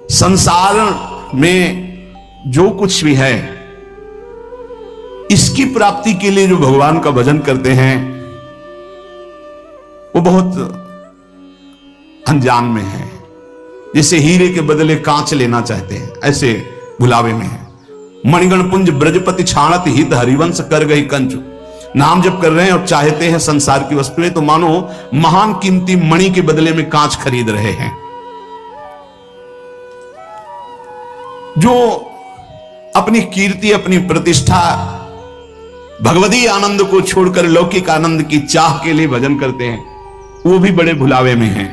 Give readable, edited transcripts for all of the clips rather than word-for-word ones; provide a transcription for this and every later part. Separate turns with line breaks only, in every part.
संसार में जो कुछ भी है, इसकी प्राप्ति के लिए जो भगवान का भजन करते हैं वो बहुत अनजान में है। जैसे हीरे के बदले कांच लेना चाहते हैं, ऐसे भुलावे में है। मणिगण पुंज ब्रजपति छाणत हित हरिवंश कर गई कंचु। नाम जब कर रहे हैं और चाहते हैं संसार की वस्तुएं, तो मानो महान कीमती मणि के बदले में कांच खरीद रहे हैं। जो अपनी कीर्ति, अपनी प्रतिष्ठा, भगवदी आनंद को छोड़कर लौकिक आनंद की चाह के लिए भजन करते हैं, वो भी बड़े भुलावे में हैं।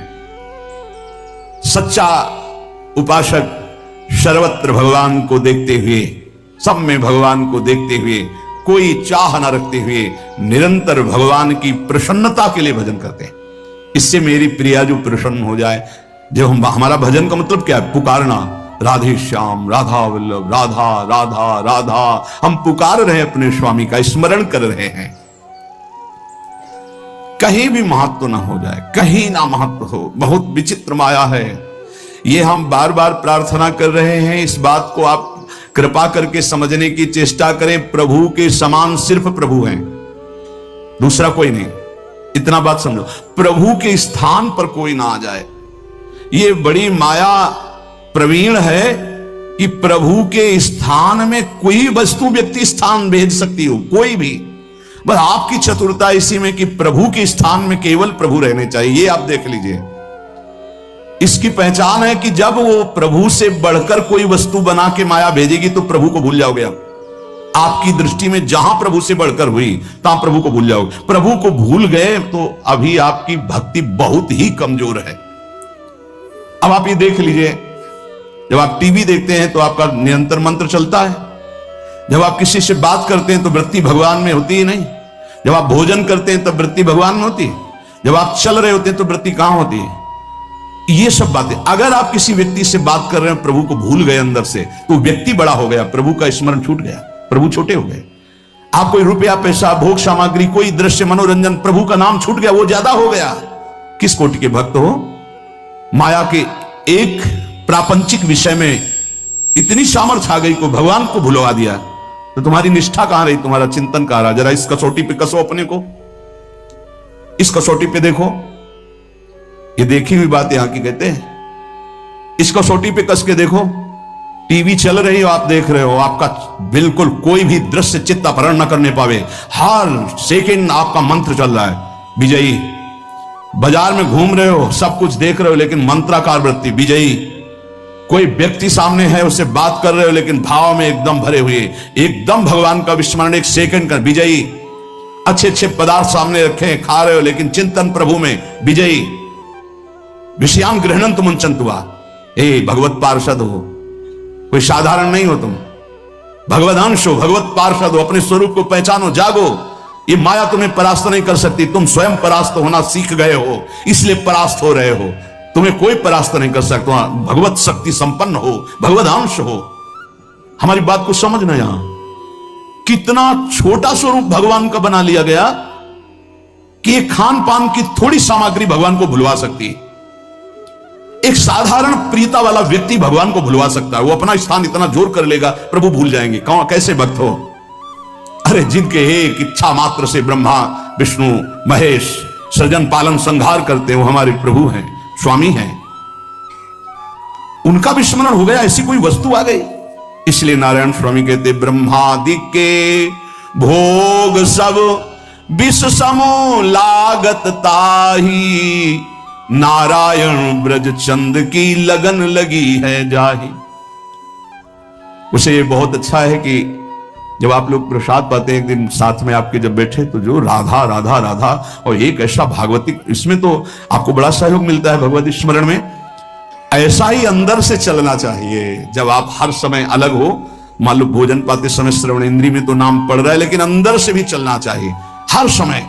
सच्चा उपासक सर्वत्र भगवान को देखते हुए, सब में भगवान को देखते हुए, कोई चाह न रखते हुए निरंतर भगवान की प्रसन्नता के लिए भजन करते हैं। इससे मेरी प्रिया जो प्रसन्न हो जाए। जब हमारा भजन का मतलब क्या है? पुकारना, राधे श्याम, राधा वल्लभ, राधा राधा राधा। हम पुकार रहे हैं, अपने स्वामी का स्मरण कर रहे हैं। कहीं भी महत्व ना हो जाए, कहीं ना महत्व हो। बहुत विचित्र माया है ये। हम बार बार प्रार्थना कर रहे हैं, इस बात को आप कृपा करके समझने की चेष्टा करें। प्रभु के समान सिर्फ प्रभु हैं, दूसरा कोई नहीं। इतना बात समझो, प्रभु के स्थान पर कोई ना आ जाए। ये बड़ी माया प्रवीण है कि प्रभु के स्थान में कोई वस्तु, व्यक्ति स्थान भेज सकती हो, कोई भी। बस आपकी चतुरता इसी में कि प्रभु के स्थान में केवल प्रभु रहने चाहिए। ये आप देख लीजिए। इसकी पहचान है कि जब वो प्रभु से बढ़कर कोई वस्तु बना के माया भेजेगी तो प्रभु को भूल जाओगे आप। आपकी दृष्टि में जहां प्रभु से बढ़कर हुई तहां प्रभु को भूल जाओगे। प्रभु को भूल गए तो अभी आपकी भक्ति बहुत ही कमजोर है। अब आप ये देख लीजिए, जब आप टीवी देखते हैं तो आपका निरंतर मंत्र चलता है। जब आप किसी से बात करते हैं तो वृत्ति भगवान में होती ही नहीं। जब आप भोजन करते हैं तब वृत्ति भगवान में होती है। जब आप चल रहे होते हैं तो वृत्ति कहां होती है? ये सब बातें, अगर आप किसी व्यक्ति से बात कर रहे हैं, प्रभु को भूल गए अंदर से, तो व्यक्ति बड़ा हो गया, प्रभु का स्मरण छूट गया, प्रभु छोटे हो गए। आप कोई रुपया, पैसा, भोग सामग्री, कोई दृश्य, मनोरंजन, प्रभु का नाम छूट गया, वो ज्यादा हो गया। किस कोटि के भक्त हो? माया के एक प्रापंचिक विषय में इतनी सामर्थ्य आ गई को भगवान को भुलवा दिया, तो तुम्हारी निष्ठा कहां रही? तुम्हारा चिंतन कहां रहा? जरा इस कसौटी पे कसो अपने को, इस कसौटी पे देखो। ये देखी हुई बात यहां की कहते हैं। इस कसौटी पे कस के देखो। टीवी चल रही हो, आप देख रहे हो, आपका बिल्कुल कोई भी दृश्य चित्त अपहरण न करने पावे। हर सेकंड आपका मंत्र चल रहा है, विजयी। बाजार में घूम रहे हो, सब कुछ देख रहे हो, लेकिन मंत्राकार वृत्ति, विजयी। कोई व्यक्ति सामने है, उससे बात कर रहे हो, लेकिन भाव में एकदम भरे हुए, एकदम भगवान का विस्मरण, एक सेकंड का, विजयी। अच्छे अच्छे पदार्थ सामने रखे, खा रहे हो, लेकिन चिंतन प्रभु में, विजयी। विषयान गृहणंत मुंचंत हुआ। भगवत पार्षद हो, कोई साधारण नहीं हो तुम। भगवत अंश हो, भगवत पार्षद हो। अपने स्वरूप को पहचानो, जागो। ये माया तुम्हें परास्त नहीं कर सकती। तुम स्वयं परास्त होना सीख गए हो, इसलिए परास्त हो रहे हो। तुम्हें कोई परास्त नहीं कर सकता। भगवत शक्ति संपन्न हो, भगवत अंश हो। हमारी बात को समझना। यहां कितना छोटा स्वरूप भगवान का बना लिया गया कि खान पान की थोड़ी सामग्री भगवान को भुलवा सकती है। एक साधारण प्रियता वाला व्यक्ति भगवान को भुलवा सकता है। वो अपना स्थान इतना जोर कर लेगा, प्रभु भूल जाएंगे। कौन, कैसे भक्त हो? अरे जिनके एक इच्छा मात्र से ब्रह्मा विष्णु महेश सृजन पालन संहार करते, वो हमारे प्रभु हैं, स्वामी हैं। उनका विस्मरण हो गया, ऐसी कोई वस्तु आ गई। इसलिए नारायण स्वामी कहते, ब्रह्मादि के भोग सब विष समो लागत ताही, नारायण ब्रज चंद की लगन लगी है जाही। उसे ये बहुत अच्छा है कि जब आप लोग प्रसाद पाते हैं, एक दिन साथ में आपके जब बैठे, तो जो राधा राधा राधा, और एक ऐसा भागवती, इसमें तो आपको बड़ा सहयोग मिलता है भगवती स्मरण में। ऐसा ही अंदर से चलना चाहिए। जब आप हर समय अलग हो, मान लो भोजन पाते समय श्रवण इंद्री में तो नाम पड़ रहा है, लेकिन अंदर से भी चलना चाहिए हर समय।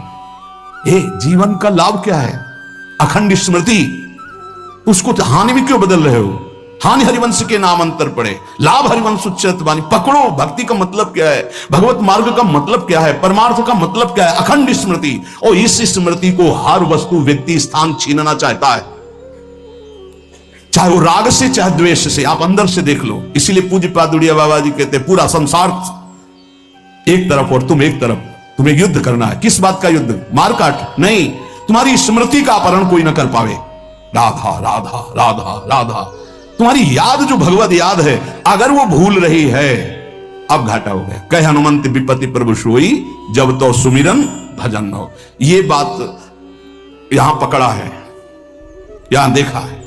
ये जीवन का लाभ क्या है? अखंड स्मृति। उसको हानि में क्यों बदल रहे हो? हानि हरिवंश के नाम अंतर पड़े, लाभ हरिवंश उच्चत वाणी। पकड़ो, भक्ति का मतलब क्या है, भगवत मार्ग का मतलब क्या है, परमार्थ का मतलब क्या है? अखंड स्मृति। और इस स्मृति को हर वस्तु, व्यक्ति, स्थान छीनना चाहता है। चाहे वो राग से चाहे द्वेष से, आप अंदर से देख लो। इसीलिए पूज्य पादुड़िया बाबा जी कहते हैं पूरा संसार एक तरफ और तुम एक तरफ, तुम्हें युद्ध करना है। किस बात का युद्ध? मारकाट नहीं, तुम्हारी स्मृति का अपहरण कोई न कर पावे। राधा राधा राधा राधा, तुम्हारी याद जो भगवत याद है, अगर वो भूल रही है, अब घाटा हो गया। कह हनुमंत विपत्ति प्रभु सोई, जब तो सुमिरन भजन हो। ये बात यहां पकड़ा है, यहां देखा है।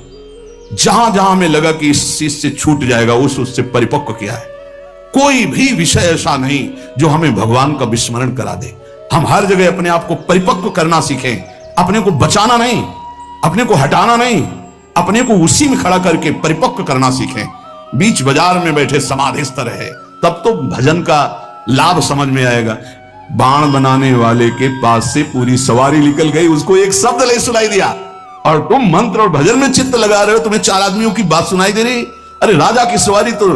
जहां जहां में लगा कि इस चीज से छूट जाएगा, उससे परिपक्व किया है। कोई भी विषय ऐसा नहीं जो हमें भगवान का विस्मरण करा दे। हम हर जगह अपने आप को परिपक्व करना सीखें, अपने को बचाना नहीं, अपने को हटाना नहीं, अपने को उसी में खड़ा करके परिपक्व करना सीखें। बीच बाजार में बैठे समाधिस्थ रहे, तब तो भजन का लाभ समझ में आएगा। बाण बनाने वाले के पास से पूरी सवारी निकल गई, उसको एक शब्द नहीं सुनाई दिया, और तुम मंत्र और भजन में चित्त लगा रहे हो, तुम्हें चार आदमियों की बात सुनाई दे रही। अरे राजा की सवारी तो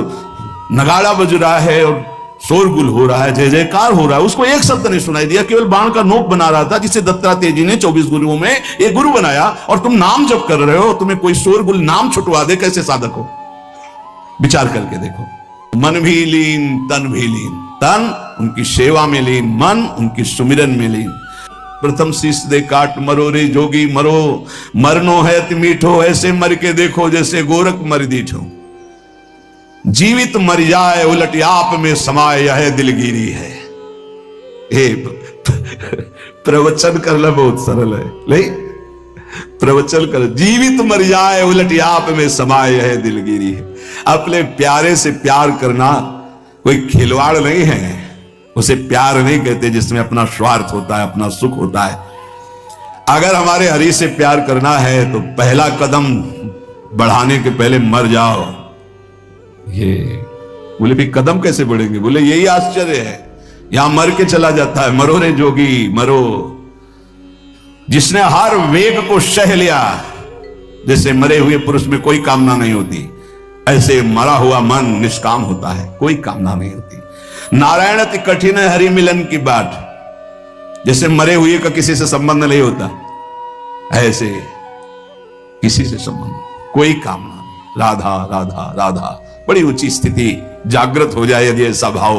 नगाड़ा बज रहा है और शोरगुल हो रहा है, जय जयकार हो रहा है, उसको एक शब्द नहीं सुनाई दिया। केवल बाण का नोक बना रहा था, जिसे दत्तात्रेय जी ने 24 गुरुओं में एक गुरु बनाया, और तुम नाम जप कर रहे हो, तुम्हें कोई शोरगुल नाम छुटवा दे, कैसे साधक हो? विचार करके देखो। मन भी लीन तन भी लीन, तन उनकी सेवा में लीन, मन उनकी सुमिरन में लीन। प्रथम शीश दे काट मरो रे जोगी मरो, मरनो है अति मीठो, ऐसे मर के देखो जैसे गोरख मर दीठो। जीवित मर जाए उलट आप में समाये, यह दिलगिरी है। प्रवचन करना बहुत सरल है, नहीं? प्रवचन कर, जीवित मर जाए उलट आप में समाये, यह दिलगिरी है। अपने प्यारे से प्यार करना कोई खिलवाड़ नहीं है, उसे प्यार नहीं कहते जिसमें अपना स्वार्थ होता है, अपना सुख होता है। अगर हमारे हरि से प्यार करना है तो पहला कदम बढ़ाने के पहले मर जाओ। ये बोले भी कदम कैसे बढ़ेंगे? बोले यही आश्चर्य है, यहां मर के चला जाता है। मरो रे जोगी मरो, जिसने हर वेग को सह लिया, जैसे मरे हुए पुरुष में कोई कामना नहीं होती, ऐसे मरा हुआ मन निष्काम होता है, कोई कामना नहीं होती। नारायण अति कठिन है हरि मिलन की बात, जैसे मरे हुए का किसी से संबंध नहीं होता, ऐसे किसी से संबंध, कोई कामना नहीं। राधा राधा राधा, बड़ी ऊंची स्थिति जागृत हो जाए यदि ऐसा भाव।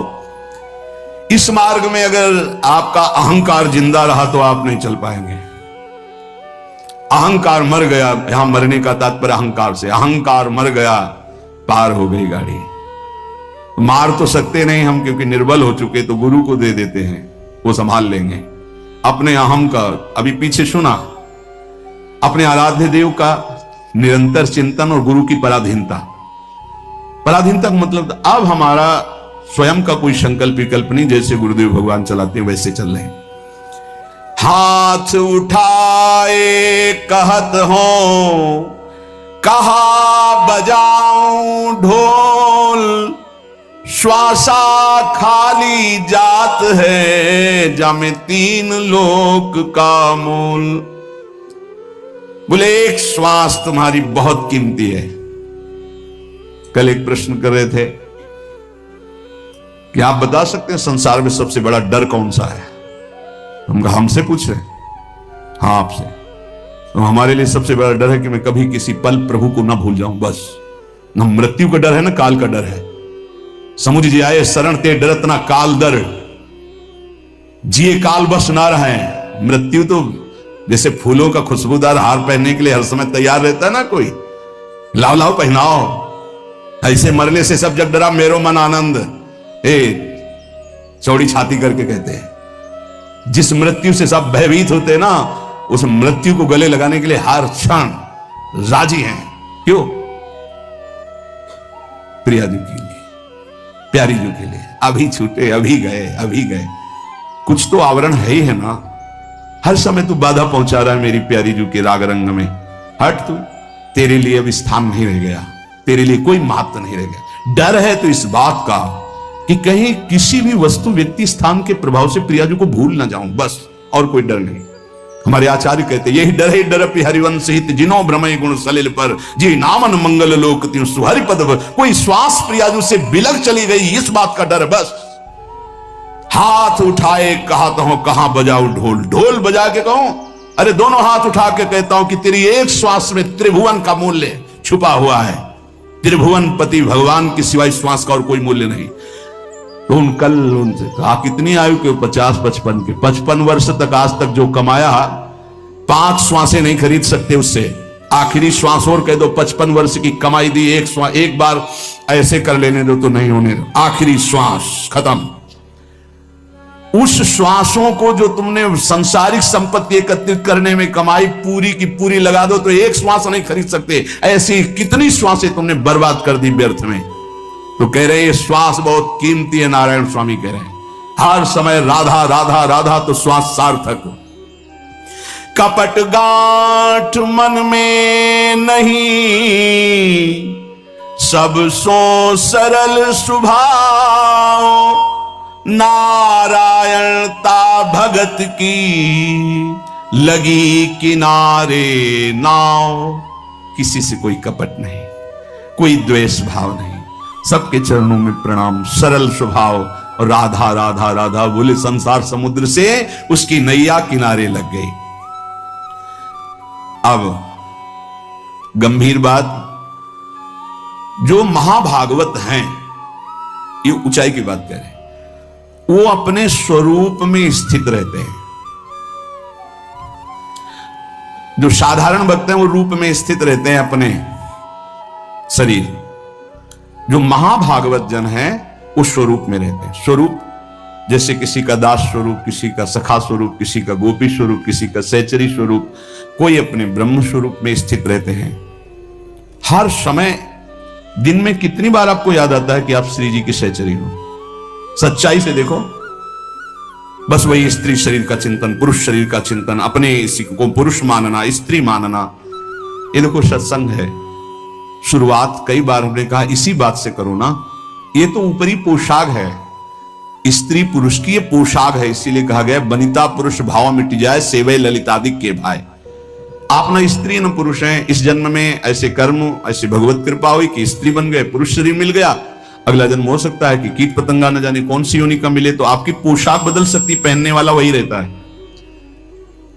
इस मार्ग में अगर आपका अहंकार जिंदा रहा तो आप नहीं चल पाएंगे। अहंकार मर गया, यहां मरने का तात्पर्य अहंकार से, अहंकार मर गया, पार हो गई गाड़ी। मार तो सकते नहीं हम, क्योंकि निर्बल हो चुके, तो गुरु को दे देते हैं, वो संभाल लेंगे। अपने अहम का अभी पीछे सुना, अपने आराध्य देव का निरंतर चिंतन और गुरु की पराधीनता। पराधीनता का मतलब अब हमारा स्वयं का कोई संकल्प विकल्प नहीं, जैसे गुरुदेव भगवान चलाते हैं वैसे चल रहे हैं। हाथ उठाए कहत हो, कहा बजाऊं ढोल, श्वासा खाली जात है, जामे तीन लोक का मोल। बोले एक श्वास तुम्हारी बहुत कीमती है। कल एक प्रश्न कर रहे थे कि आप बता सकते हैं संसार में सबसे बड़ा डर कौन सा है? हम हमसे पूछ रहे, हाँ आपसे। तो हमारे लिए सबसे बड़ा डर है कि मैं कभी किसी पल प्रभु को ना भूल जाऊं, बस। न मृत्यु का डर है, ना काल का डर है। समुझ जी आए शरण ते डरत ना काल डर, जिए काल बस ना रहे। मृत्यु तो जैसे फूलों का खुशबूदार हार पहनने के लिए हर समय तैयार रहता है ना कोई, लाओ लाओ पहनाओ, ऐसे मरने से सब जग डरा मेरो मन आनंद। चौड़ी छाती करके कहते हैं, जिस मृत्यु से सब भयभीत होते हैं ना, उस मृत्यु को गले लगाने के लिए हर क्षण राजी हैं। क्यों? प्रिया जी के लिए, प्यारी जी के लिए। अभी छूटे, अभी गए, अभी गए। कुछ तो आवरण है ही है ना। हर समय तू बाधा पहुंचा रहा है मेरी प्यारी जी के राग रंग में। हट तू, तेरे लिए अब स्थान नहीं रह गया, तेरे लिए कोई महत्व नहीं रह गया। डर है तो इस बात का कि कहीं किसी भी वस्तु व्यक्ति स्थान के प्रभाव से प्रिया जी को भूल ना जाऊं, बस। और कोई डर नहीं। हमारे आचार्य कहते यही डर है डर अपि हरिवंश हित, जिनो भ्रमय गुण सलिल पर, जी नामन मंगल लोक त्यों सुहरि पद। कोई श्वास प्रिया जी से बिलक चली गई, इस बात का डर, बस। हाथ उठाए कहा तो हूं, कहां बजाऊ ढोल, ढोल बजा के कहूं? अरे दोनों हाथ उठा के कहता हूं कि तेरी एक श्वास में त्रिभुवन का मूल्य, छुपा हुआ है। त्रिभुवनपति भगवान के सिवाय श्वास का और कोई मूल्य नहीं। तो उनसे कहा कितनी आयु के? 50-55 के। 55 वर्ष तक आज तक जो कमाया 5 श्वासें नहीं खरीद सकते उससे। आखिरी श्वास और कह दो 55 वर्ष की कमाई दी, एक बार ऐसे कर लेने दो तो नहीं होने दो, आखिरी श्वास खत्म। उस श्वासों को जो तुमने सांसारिक संपत्ति एकत्रित करने में कमाई पूरी की पूरी लगा दो तो एक श्वास नहीं खरीद सकते। ऐसी कितनी श्वासें तुमने बर्बाद कर दी व्यर्थ में। तो कह रहे ये श्वास बहुत कीमती है। नारायण स्वामी कह रहे हैं हर समय राधा राधा राधा, तो श्वास सार्थक। कपट गांठ मन में नहीं, सब सो सरल स्वभाव, नारायणता भगत की लगी किनारे नाव। किसी से कोई कपट नहीं, कोई द्वेष भाव नहीं, सबके चरणों में प्रणाम, सरल स्वभाव। और राधा राधा राधा बोले संसार समुद्र से उसकी नैया किनारे लग गई। अब गंभीर बात, जो महाभागवत हैं ये ऊंचाई की बात कह रहे हैं, वो अपने स्वरूप में स्थित रहते हैं। जो साधारण भक्त हैं वो रूप में स्थित रहते हैं अपने शरीर। जो महाभागवत जन हैं उस स्वरूप में रहते हैं। स्वरूप जैसे किसी का दास स्वरूप, किसी का सखा स्वरूप, किसी का गोपी स्वरूप, किसी का सहचरी स्वरूप, कोई अपने ब्रह्म स्वरूप में स्थित रहते हैं। हर समय दिन में कितनी बार आपको याद आता है कि आप श्री जी की सहचरी हो? सच्चाई से देखो, बस वही स्त्री शरीर का चिंतन, पुरुष शरीर का चिंतन, अपने इसी को पुरुष मानना, स्त्री मानना, ये देखो सत्संग है। शुरुआत कई बार हमने कहा इसी बात से करो ना। ये तो ऊपरी पोशाक है, स्त्री पुरुष की ये पोशाक है। इसीलिए कहा गया बनिता पुरुष भाव मिट जाए, सेवे ललितादि के भाई। आप न स्त्री न पुरुष हैं। इस जन्म में ऐसे कर्म, ऐसी भगवत कृपा हुई कि स्त्री बन गए, पुरुष शरीर मिल गया। अगला जन्म हो सकता है कि कीट पतंगा न जाने कौन सी योनि का मिले, तो आपकी पोशाक बदल सकती, पहनने वाला वही रहता है।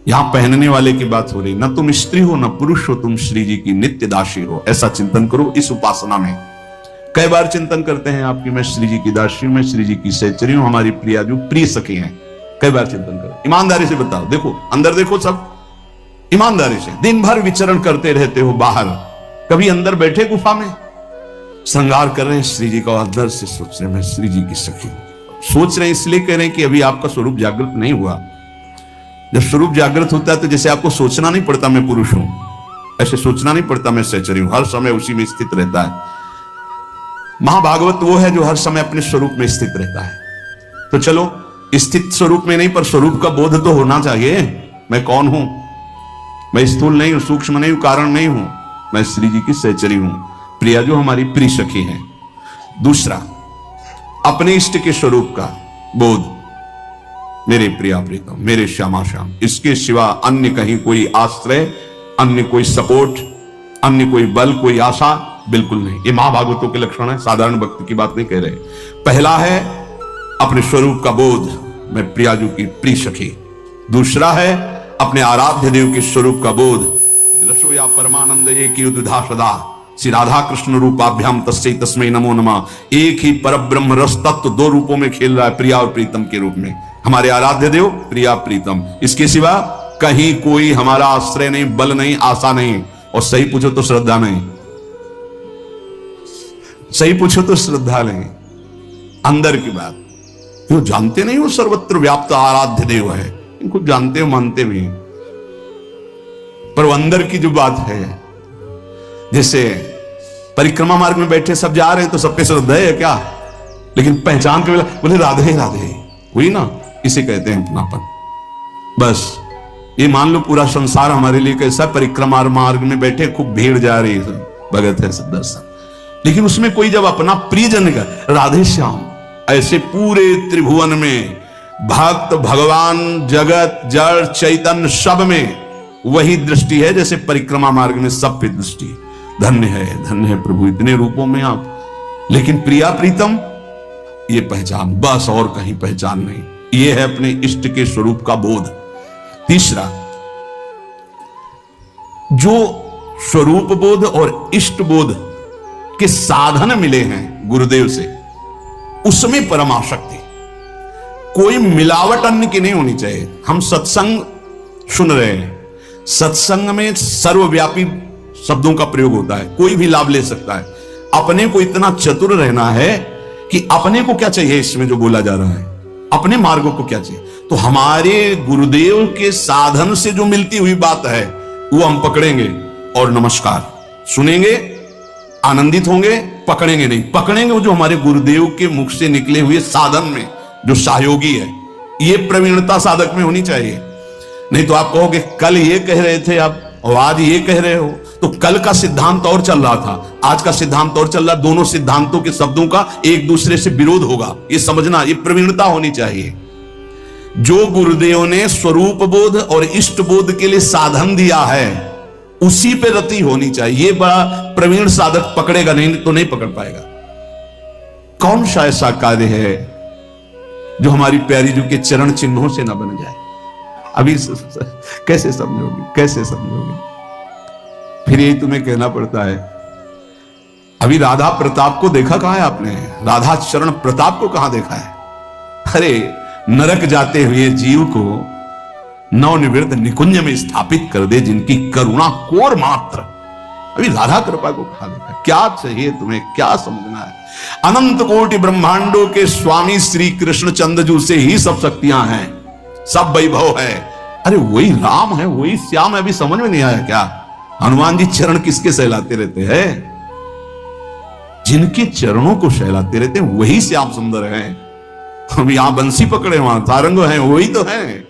यहां पहनने वाले की बात हो रही, न तुम स्त्री हो न पुरुष हो, तुम श्री जी की नित्य दासी हो। ऐसा चिंतन करो इस उपासना में। कई बार चिंतन करते हैं आपकी मैं श्री जी की दासी हूं, मैं श्री जी की सहचरी हूं, हमारी प्रिया जो प्रिय सखी हैं। कई बार चिंतन करो, ईमानदारी से बताओ, देखो अंदर देखो, सब ईमानदारी से। दिन भर विचरण करते रहते हो बाहर, कभी अंदर बैठे गुफा में श्रृंगार कर रहे हैं श्री जी का, अंदर से सोच रहे हैं मैं श्री जी की सखी हूं। सोच रहे हैं इसलिए कह रहे हैं कि अभी आपका स्वरूप जागृत नहीं हुआ। जब स्वरूप जागृत होता है तो जैसे आपको सोचना नहीं पड़ता मैं पुरुष हूं, ऐसे सोचना नहीं पड़ता मैं सहचरी हूं, हर समय उसी में स्थित रहता है। महाभागवत वो है जो हर समय अपने स्वरूप में स्थित रहता है। तो चलो स्थित स्वरूप में नहीं, पर स्वरूप का बोध तो होना चाहिए। मैं कौन हूं? मैं स्थूल नहीं हूं, सूक्ष्म नहीं हूं, कारण नहीं हूं, मैं श्री जी की सहचरी हूं, प्रिया जो हमारी प्रिय सखी है। दूसरा, अपने इष्ट के स्वरूप का बोध, मेरे प्रिया प्रीतम, मेरे श्यामा श्याम, इसके सिवा अन्य कहीं कोई आश्रय, अन्य कोई सपोर्ट, अन्य कोई बल, कोई आशा बिल्कुल नहीं। ये महाभागवतों के लक्षण है, साधारण भक्त की बात नहीं कह रहे। पहला है अपने स्वरूप का बोध, मैं प्रियाजू की प्रिय सखी। दूसरा है अपने आराध्य देव के स्वरूप का बोध, रसो या परमानंद एक ही उद्धा सदा, श्री राधा कृष्ण रूपाभ्याम तस्मै तस्मै नमो नमः। एक ही परब्रह्म रस तत्व दो रूपों में खेल रहा है, प्रिया और प्रीतम के रूप में। हमारे आराध्य देव प्रिया प्रीतम, इसके सिवा कहीं कोई हमारा आश्रय नहीं, बल नहीं, आशा नहीं, और सही पूछो तो श्रद्धा नहीं। सही पूछो तो श्रद्धा नहीं। अंदर की बात जो जानते नहीं वो सर्वत्र व्याप्त आराध्य देव है, इनको जानते हो, मानते भी, पर वो अंदर की जो बात है, जैसे परिक्रमा मार्ग में बैठे सब जा रहे हैं तो सब पे श्रद्धा है क्या, लेकिन पहचान के बोले राधे राधे हुई ना, इसे कहते हैं अपनापन। बस ये मान लो पूरा संसार हमारे लिए कैसा, परिक्रमा मार्ग में बैठे खूब भीड़ जा रही है, भगत है सब दर्शन, लेकिन उसमें कोई जब अपना प्रियजन का राधे श्याम, ऐसे पूरे त्रिभुवन में भक्त भगवान जगत जड़ चैतन्य सब में वही दृष्टि है जैसे परिक्रमा मार्ग में सब पे दृष्टि। धन्य है प्रभु, इतने रूपों में आप। लेकिन प्रिया प्रीतम ये पहचान, बस और कहीं पहचान नहीं। ये है अपने इष्ट के स्वरूप का बोध। तीसरा, जो स्वरूप बोध और इष्ट बोध के साधन मिले हैं गुरुदेव से, उसमें परम आसक्ति। कोई मिलावट अन्य की नहीं होनी चाहिए। हम सत्संग सुन रहे हैं, सत्संग में सर्वव्यापी शब्दों का प्रयोग होता है, कोई भी लाभ ले सकता है। अपने को इतना चतुर रहना है कि अपने को क्या चाहिए इसमें जो बोला जा रहा है, अपने मार्गों को क्या चाहिए। तो हमारे गुरुदेव के साधन से जो मिलती हुई बात है वो हम पकड़ेंगे और नमस्कार सुनेंगे, आनंदित होंगे, पकड़ेंगे नहीं। पकड़ेंगे वो जो हमारे गुरुदेव के मुख से निकले हुए साधन में जो सहयोगी है। ये प्रवीणता साधक में होनी चाहिए। नहीं तो आप कहोगे कल ये कह रहे थे आप और आज ये कह रहे हो, तो कल का सिद्धांत और चल रहा था, आज का सिद्धांत और चल रहा। दोनों सिद्धांतों के शब्दों का एक दूसरे से विरोध होगा, ये समझना, ये प्रवीणता होनी चाहिए। जो गुरुदेव ने स्वरूप बोध और इष्ट बोध के लिए साधन दिया है उसी पे रति होनी चाहिए। ये बड़ा प्रवीण साधक पकड़ेगा, नहीं तो नहीं पकड़ पाएगा। कौन सा ऐसा कार्य है जो हमारी प्यारी जी के चरण चिन्हों से ना बन जाए? अभी कैसे समझोगे, कैसे समझोगे? फिर यही तुम्हें कहना पड़ता है। अभी राधा प्रताप को देखा कहां है आपने? राधा चरण प्रताप को कहां देखा है? अरे नरक जाते हुए जीव को नवनिवृत्त निकुंज में स्थापित कर दे, जिनकी करुणा कोर मात्र। अभी राधा कृपा को कहां देखा? क्या चाहिए तुम्हें, क्या समझना है? अनंत कोटि ब्रह्मांडों के स्वामी श्री कृष्ण चंद्रजू से ही सब शक्तियां हैं, सब वैभव है। अरे वही राम है, वही श्याम है। अभी समझ में नहीं आया क्या? हनुमान जी चरण किसके सहलाते रहते हैं? जिनके चरणों को सहलाते रहते हैं वही श्याम सुंदर है। हम यहां बंसी पकड़े वहां सारंग है, वही तो है।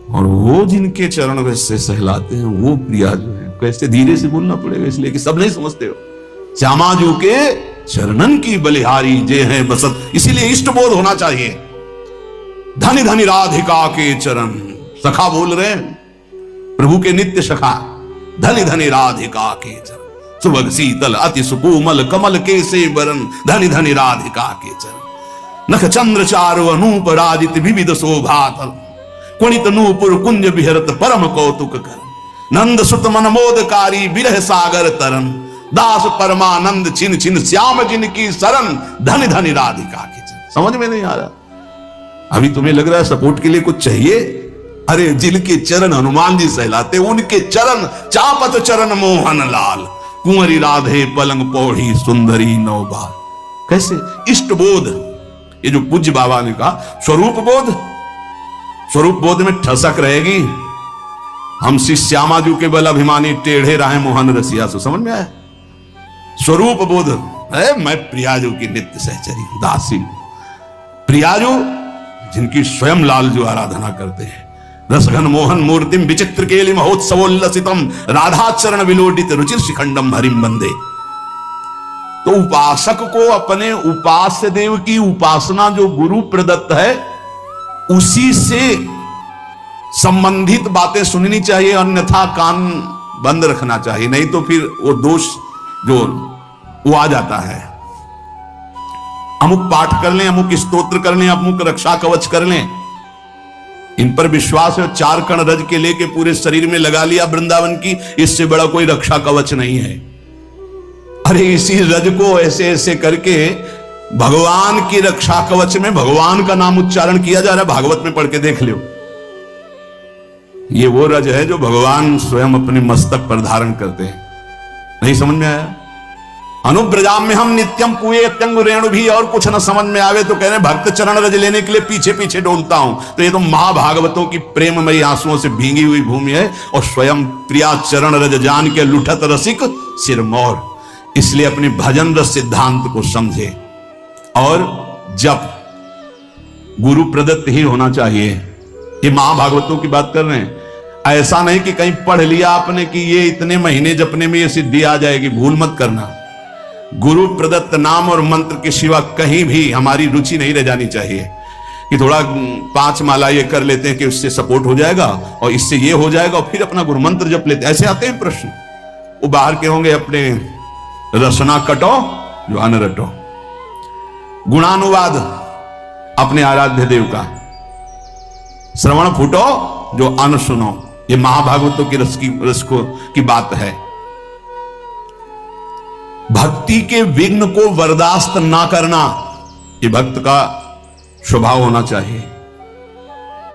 और वो जिनके चरण से सहलाते हैं वो प्रिया जो है। कैसे धीरे से बोलना पड़ेगा इसलिए कि सब नहीं समझते हो। श्यामाजू के चरणन की बलिहारी जे है बसत, इसीलिए इष्ट बोध होना चाहिए। धनी धनी राधिका के चरण, सखा बोल रहे हैं, प्रभु के नित्य सखा। धनी धनी राधिका के चरण, सुभग शीतल अति सुकोमल कमल के से बरन, धनी धनी राधिका के चरण। नख चंद्र चारु अनूप राजित विविध शोभातल, कुणित नूपुर कुंज विहरत परम कौतुक कर। नंद सुत मन मोदकारी विरह सागर तरन, दास परमानंद छिन छिन श्याम जिनकी शरण, धनी धनी राधिका के चरण। समझ में नहीं आ रहा? अभी तुम्हें लग रहा है सपोर्ट के लिए कुछ चाहिए? अरे जिनके चरण हनुमान जी सहलाते, उनके चरण चापत चरण मोहन लाल, कुंवरी राधे पलंग पौड़ी सुंदरी नौबाल। कैसे इष्ट बोध, ये जो पूज्य बाबा ने कहा स्वरूप बोध, स्वरूप बोध में ठसक रहेगी। हम श्री श्यामाजू के बल अभिमानी टेढ़े राहे मोहन रसिया से, समझ में आया? स्वरूप बोध है, मैं प्रियाजू की नित्य सहचरी दासी। प्रियाजू जिनकी स्वयं लाल जो आराधना करते हैं। रसघन मोहन मूर्तिम विचित्र केलि महोत्सवोल्लसितम, राधा चरण विलोडित रुचिर शिखंडम हरिम बंदे। तो उपासक को अपने उपास्य देव की उपासना जो गुरु प्रदत्त है उसी से संबंधित बातें सुननी चाहिए, अन्यथा कान बंद रखना चाहिए। नहीं तो फिर वो दोष जो वो आ जाता है। अमुक पाठ कर लें, अमुक स्तोत्र कर लें, अमुक रक्षा कवच कर लें, इन पर विश्वास है। 4 कण रज के लेके पूरे शरीर में लगा लिया वृंदावन की, इससे बड़ा कोई रक्षा कवच नहीं है। अरे इसी रज को ऐसे ऐसे करके भगवान की रक्षा कवच में भगवान का नाम उच्चारण किया जा रहा है। भागवत में पढ़ के देख लो, ये वो रज है जो भगवान स्वयं अपने मस्तक पर धारण करते हैं। नहीं समझ में आया? अनुब्रजाम में हम नित्यम कुए अत्यंग रेणु भी, और कुछ न समझ में आवे तो कह रहे भक्त चरण रज लेने के लिए पीछे पीछे डोलता हूं। तो ये तो महाभागवतों की प्रेममयी आंसुओं से भींगी हुई भूमि है। और स्वयं प्रिया चरण रज जान के लुठत रसिक सिरमौर। इसलिए अपने भजन रस सिद्धांत को समझे और जप गुरु प्रदत्त ही होना चाहिए। ये महाभागवतों की बात कर रहे हैं। ऐसा नहीं कि कहीं पढ़ लिया आपने कि ये इतने महीने जपने में ये सिद्धि आ जाएगी, भूल मत करना। गुरु प्रदत्त नाम और मंत्र के सिवा कहीं भी हमारी रुचि नहीं रह जानी चाहिए कि थोड़ा 5 माला ये कर लेते हैं कि उससे सपोर्ट हो जाएगा और इससे ये हो जाएगा और फिर अपना गुरु मंत्र जप लेते। ऐसे आते हैं प्रश्न। वो बाहर के होंगे अपने रसना कटो जो अन रटो। गुणानुवाद अपने आराध्य देव का, श्रवण फूटो जो अन सुनो। ये महाभागवतों की रस की बात है। भक्ति के विघ्न को बर्दाश्त ना करना, ये भक्त का स्वभाव होना चाहिए।